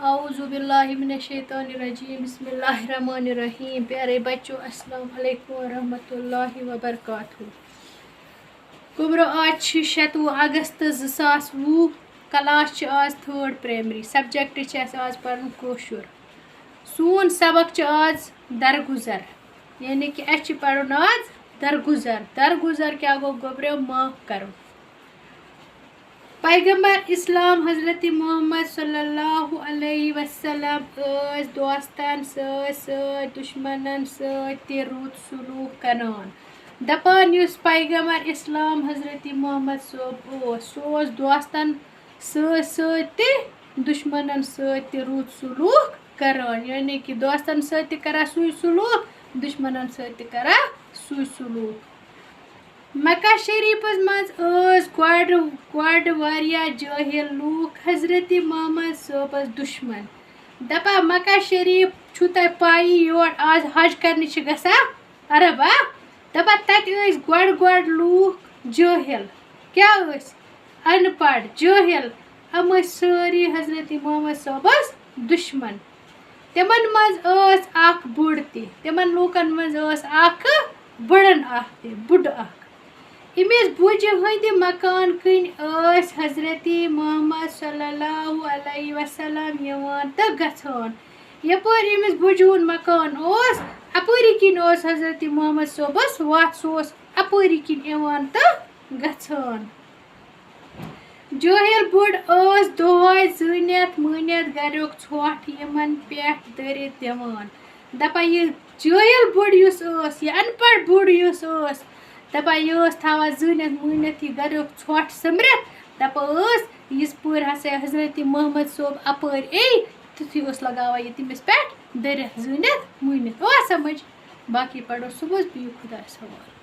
औज़ुबिल्लाहि मिनश्शैतानिर्रजीम बिस्मिल्लाहिर्रहमानिर्रहीम। प्यारे बच्चों, अस्सलाम वालेकुम वरहमतुल्लाहि वबरकातुहू। कुमरो आज 26 अगस्त 2020। क्लास आज 3rd प्राइमरी। सब्जेक्ट आज पढ़न कोशुर। सून सबक आज दरगुजर, यानी कि अस पढ़न आज दरगुजर। दरगुजर क्या गो गोब्रो माफ करो। पैगंबर इस्लाम हजरत मोहम्मद सल्लल्लाहु अलैहि वसल्लम दोस्तन दुश्मनन रुत सलूक करान। दपान युस पैगंबर इस्लाम हजरत मोहम्मद सो दोस्तन दुश्मनन रुत सलूक करान, यानी कि दोस्तन करा सुई सलूक, दुश्मनन करा सुई सलूक। मक्का शरीफस मज गड वारिया जाहिल लूक हजरत मोहम्मद सोबस दुश्मन। दपा मक्का शरीफ छु तय पाई योर आज हज करने गसा अरबा। दपा तत गड लूक जाहिल, क्या अनपढ़ जाहिल, हम सारी हजरत मोहम्मद सोबस दुश्मन। तिमन मज अख बुड़ ति, तिमन लूकन मज बड़न बुड़ अख। इमिस बुज हंद मकान कन हजरत मोहम्मद सल्लल्लाहु अलैहि वसल्लम यवान तो गछान। यपर इमिस बुज हुन मकान अपरी किन हजरत मोहम्मद सोबस वत सो अपरी किन यवान तो गछान। जाहिल बुड़ दोहाय जनित मनित गरुक छोट यमन पेट दरित दिवान। दपा ये जाहिल बुड़ युस ये अनपढ़ बुड़ युस दपा ये थवा जनित मनित यह गरुक छोट समृत। दपा इस पर हसा हजरत मोहम्मद सोब अपर तुथी लगावा ये तमिस पे दरित जनित मनित समझ। बाकी पढ़ो सुबह भी खुदा सवाल।